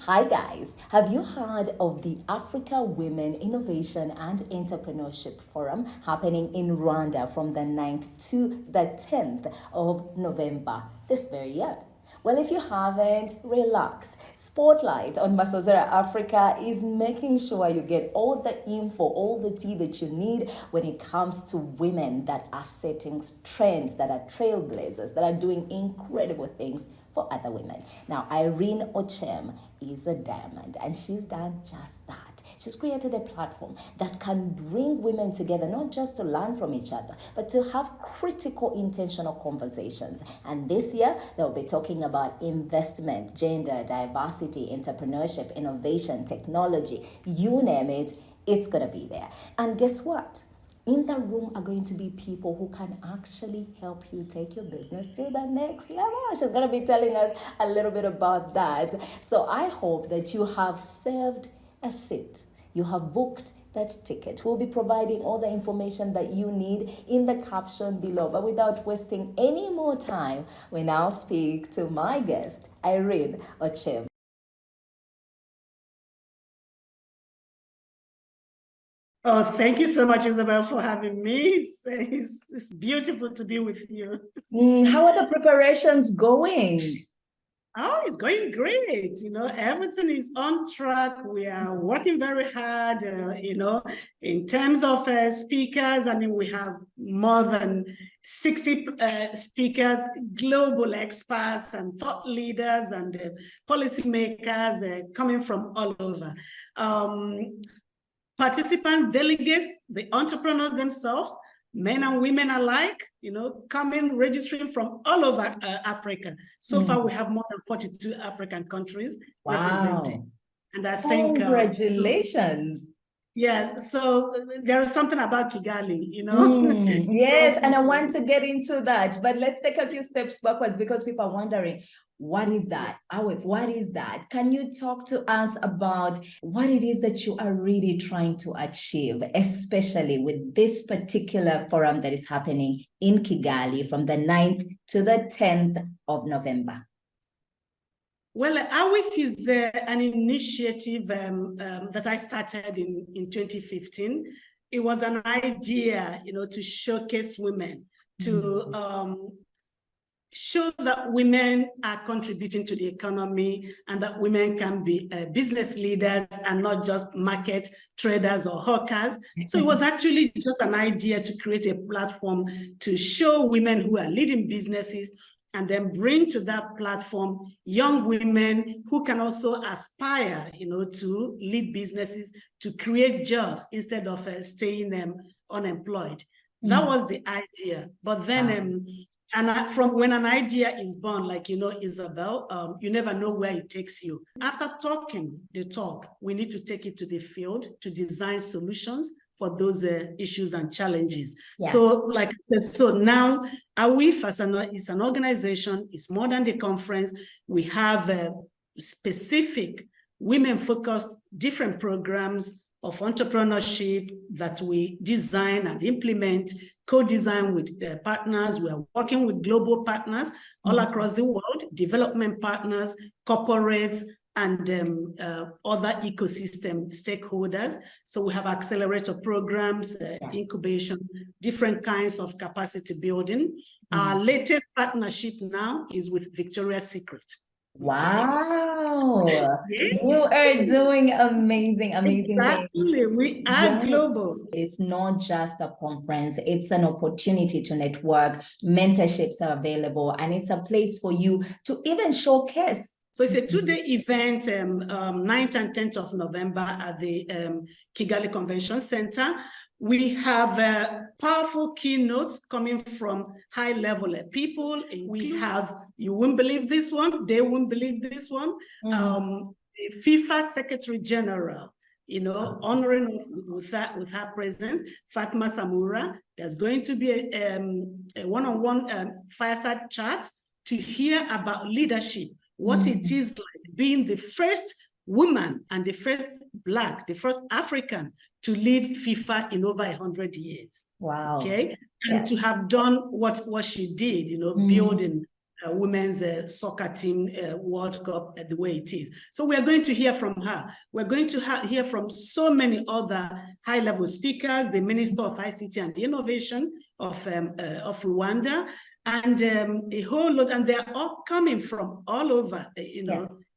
Hi guys, have you heard of the Africa Women Innovation and Entrepreneurship Forum happening in Rwanda from the 9th to the 10th of November this very year? Well, if you haven't, relax. Spotlight on Masozera Africa is making sure you get all the info, all the tea that you need when it comes to women that are setting trends, that are trailblazers, that are doing incredible things for other women. Now, Irene Ochem is a diamond, and she's done just that. She's created a platform that can bring women together, not just to learn from each other, but to have critical, intentional conversations. And this year, they'll be talking about investment, gender, diversity, entrepreneurship, innovation, technology, you name it, it's going to be there. And guess what? In the room are going to be people who can actually help you take your business to the next level. She's going to be telling us a little bit about that. So I hope that you have saved a seat. You have booked that ticket. We'll be providing all the information that you need in the caption below. But without wasting any more time, we now speak to my guest, Irene Ochem. Oh, thank you so much, Isabel, for having me. It's beautiful to be with you. How are the preparations going? Oh, it's going great. Everything is on track. We are working very hard, in terms of speakers. I mean, we have more than 60 speakers, global experts and thought leaders and policymakers coming from all over. Participants, delegates, the entrepreneurs themselves, men and women alike, coming, registering from all over Africa. So far, we have more than 42 African countries represented. And I think... Congratulations. Yes, so there is something about Kigali, Yes, and I want to get into that, but let's take a few steps backwards because people are wondering, what is that? AWIEF, what is that? Can you talk to us about what it is that you are really trying to achieve, especially with this particular forum that is happening in Kigali from the 9th to the 10th of November? Well, AWIEF is an initiative that I started in 2015. It was an idea, to showcase women, to show that women are contributing to the economy and that women can be business leaders and not just market traders or hawkers. So it was actually just an idea to create a platform to show women who are leading businesses and then bring to that platform young women who can also aspire, to lead businesses, to create jobs instead of staying unemployed. That was the idea. But then, from when an idea is born, like Isabel, you never know where it takes you. After talking the talk, we need to take it to the field to design solutions for those issues and challenges. Yeah. So, like I said, so now AWIEF is an organization. It's more than the conference. We have specific women-focused different programs of entrepreneurship that we design and implement, co-design with partners. We are working with global partners all across the world, development partners, corporates, and other ecosystem stakeholders. So we have accelerator programs, incubation, different kinds of capacity building. Our latest partnership now is with Victoria's Secret. Wow. You are doing amazing Exactly. things. We are global. It's not just a conference, it's an opportunity to network. Mentorships are available, and it's a place for you to even showcase. So it's a two-day event, 9th and 10th of November at the Kigali Convention Centre. We have powerful keynotes coming from high-level people. We have, you wouldn't believe this one, they wouldn't believe this one, the FIFA Secretary General, honoring with her presence, Fatma Samura. There's going to be a one-on-one fireside chat to hear about leadership, what it is like being the first woman and the first Black, the first African to lead FIFA in over 100 years. Wow. Okay. And to have done what she did, building women's soccer team World Cup the way it is. So we are going to hear from her. We're going to hear from so many other high-level speakers, the Minister of ICT and Innovation of Rwanda, and a whole lot, and they're all coming from all over,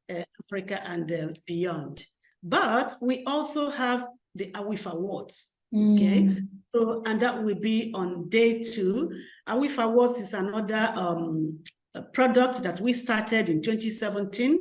Africa and beyond. But we also have the AWIEF Awards. Okay, so and that will be on day 2. AWIEF Awards is another product that we started in 2017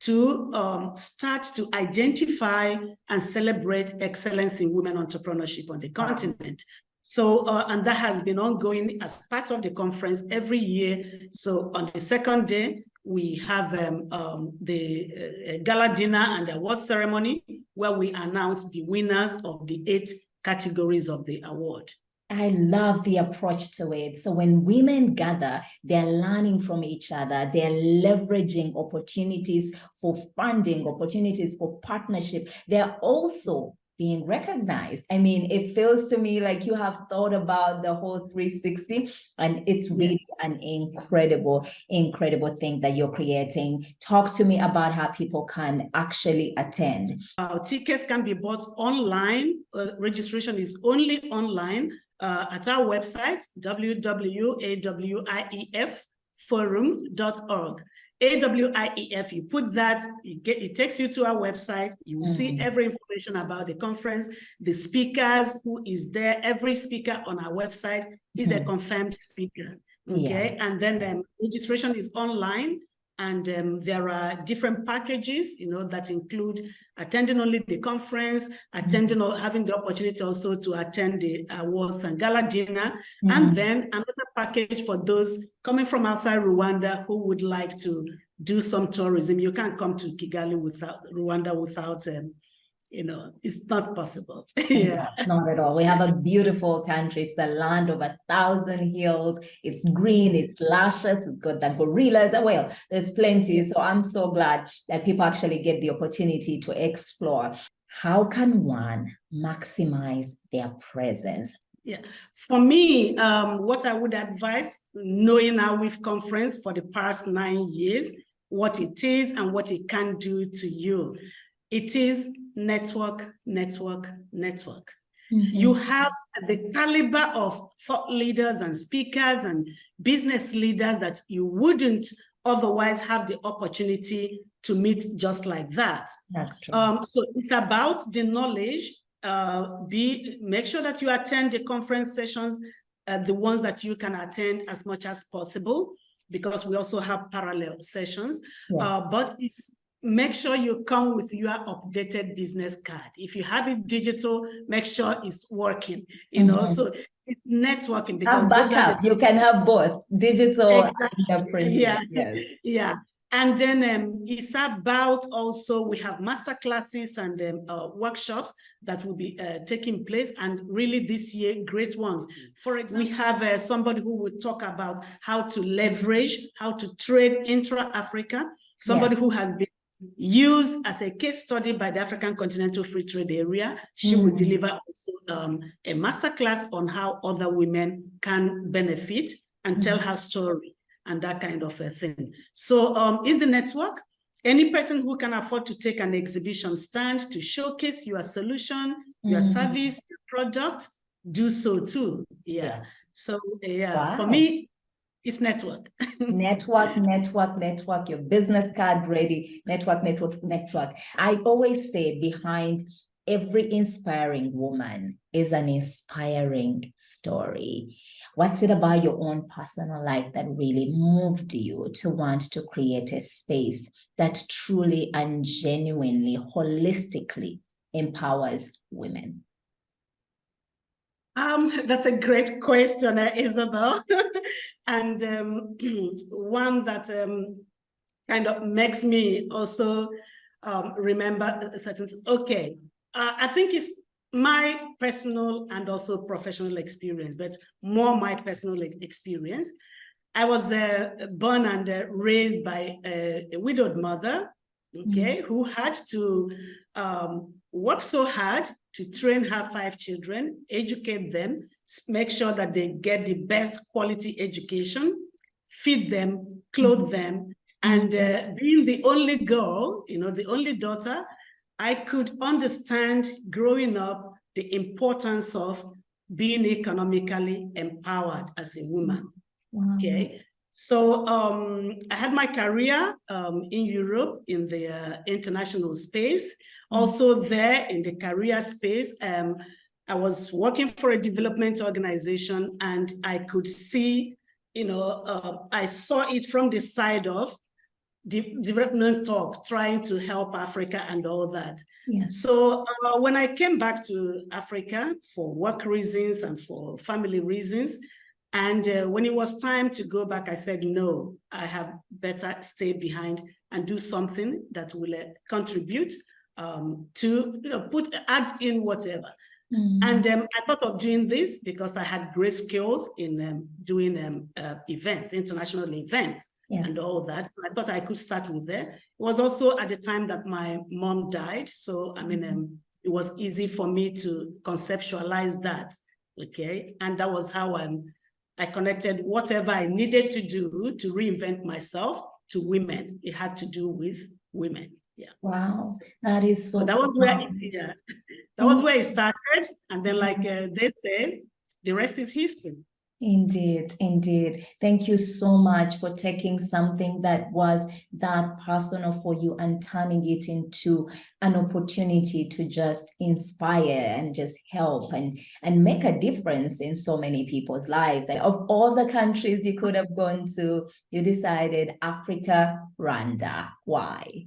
to start to identify and celebrate excellence in women entrepreneurship on the continent. So, and that has been ongoing as part of the conference every year. So on the second day, we have the gala dinner and the award ceremony where we announce the winners of the 8 categories of the award. I love the approach to it. So when women gather, they're learning from each other. They're leveraging opportunities for funding, opportunities for partnership. They're also being recognized. I mean, it feels to me like you have thought about the whole 360, and it's really an incredible thing that you're creating. Talk to me about how people can actually attend. Tickets can be bought online. Registration is only online at our website, www.awief2023forum.org. AWIEF, you put that, it takes you to our website. You will see every information about the conference, the speakers, who is there. Every speaker on our website is a confirmed speaker. Okay, and then registration is online. And there are different packages, that include attending only the conference, attending or having the opportunity also to attend the awards and gala dinner, and then another package for those coming from outside Rwanda who would like to do some tourism. You can't come to Kigali without Rwanda without it's not possible. Not at all. We have a beautiful country. It's the land of 1,000 hills. It's green, it's luscious. We've got the gorillas. Well, there's plenty. So I'm so glad that people actually get the opportunity to explore. How can one maximize their presence? Yeah, for me, what I would advise, knowing AWIEF conference for the past 9 years, what it is and what it can do to you. It is network, network, network. You have the caliber of thought leaders and speakers and business leaders that you wouldn't otherwise have the opportunity to meet just like that. That's true. So it's about the knowledge. Make sure that you attend the conference sessions, the ones that you can attend as much as possible, because we also have parallel sessions. But make sure you come with your updated business card. If you have it digital, make sure it's working. So it's networking, because you can have both digital and printed. Yeah. And then it's about also, we have master classes and workshops that will be taking place, and really this year, great ones. For example, we have somebody who will talk about how to leverage, how to trade intra-Africa, somebody who has been used as a case study by the African Continental Free Trade Area. She will deliver also a masterclass on how other women can benefit and tell her story and that kind of a thing. So is the network. Any person who can afford to take an exhibition stand to showcase your solution, your service, your product, do so too. So for me, it's network. network, your business card ready, network. I always say behind every inspiring woman is an inspiring story. What's it about your own personal life that really moved you to want to create a space that truly and genuinely, holistically empowers women? That's a great question, Isabel. And one that kind of makes me also remember certain things. Okay, I think it's my personal and also professional experience, but more my personal experience. I was born and raised by a widowed mother, who had to work so hard to train her 5 children, educate them, make sure that they get the best quality education, feed them, clothe them. And being the only girl, the only daughter, I could understand growing up the importance of being economically empowered as a woman. Wow. Okay. So I had my career in Europe in the international space. Also there in the career space, I was working for a development organization, and I could see, I saw it from the side of development talk, trying to help Africa and all that. Yes. So when I came back to Africa for work reasons and for family reasons, and when it was time to go back, I said, no, I have better stay behind and do something that will contribute to add in whatever. And I thought of doing this because I had great skills in doing events, international events. Yes. And all that. So I thought I could start with there. It was also at the time that my mom died. So, it was easy for me to conceptualize that. Okay. And that was how I connected whatever I needed to do to reinvent myself to women. It had to do with women. Yeah. Wow. That is so that was where, that was where it started. And then, like they say, the rest is history. Indeed, indeed. Thank you so much for taking something that was that personal for you and turning it into an opportunity to just inspire and just help and make a difference in so many people's lives. Like, of all the countries you could have gone to, you decided Africa, Rwanda. Why?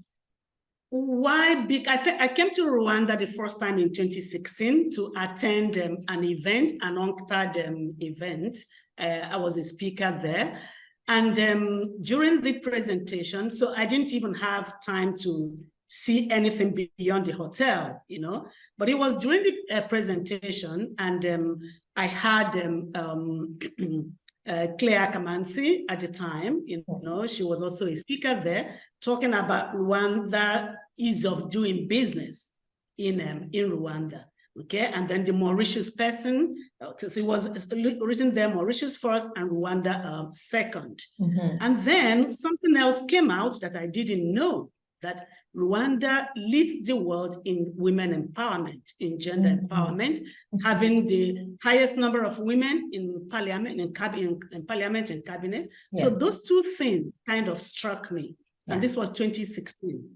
Why? Because I came to Rwanda the first time in 2016 to attend an event, an UNCTAD event. I was a speaker there. And during the presentation, so I didn't even have time to see anything beyond the hotel, but it was during the presentation, and I had Claire Kamanzi at the time, she was also a speaker there, talking about Rwanda ease of doing business in Rwanda. Okay, and then the Mauritius person, so it was written there, Mauritius first and Rwanda second. And then something else came out that I didn't know, that Rwanda leads the world in women empowerment, in gender empowerment, having the highest number of women in parliament, in parliament and cabinet. Yes. So those two things kind of struck me. And this was 2016.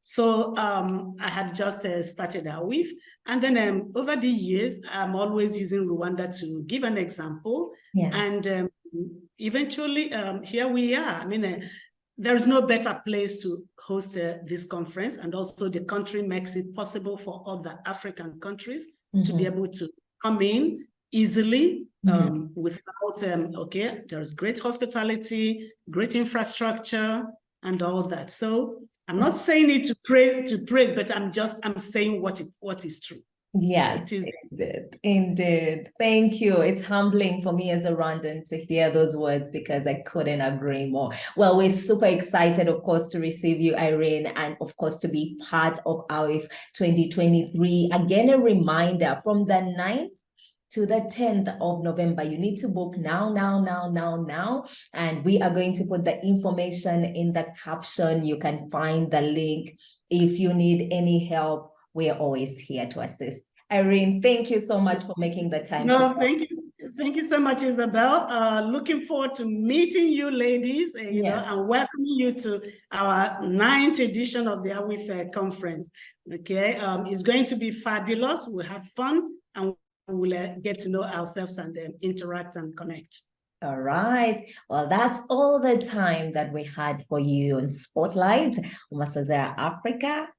So I had just started AWIEF. And then over the years, I'm always using Rwanda to give an example. And eventually, here we are. There is no better place to host this conference, and also the country makes it possible for other African countries to be able to come in easily without, there's great hospitality, great infrastructure, and all that. So I'm not saying it to praise, but I'm saying what is true. Yes, indeed. Thank you. It's humbling for me as a Rwandan to hear those words, because I couldn't agree more. Well, we're super excited, of course, to receive you, Irene, and of course, to be part of AWIEF 2023. Again, a reminder, from the 9th to the 10th of November, you need to book now. And we are going to put the information in the caption. You can find the link. If you need any help, we are always here to assist. Irene, thank you so much for making the time. No, thank you. Thank you so much, Isabelle. Looking forward to meeting you ladies, and welcoming you to our 9th edition of the AWIEF conference. Okay, it's going to be fabulous. We'll have fun, and we'll get to know ourselves and interact and connect. All right. Well, that's all the time that we had for you on Spotlight, Masozera Africa.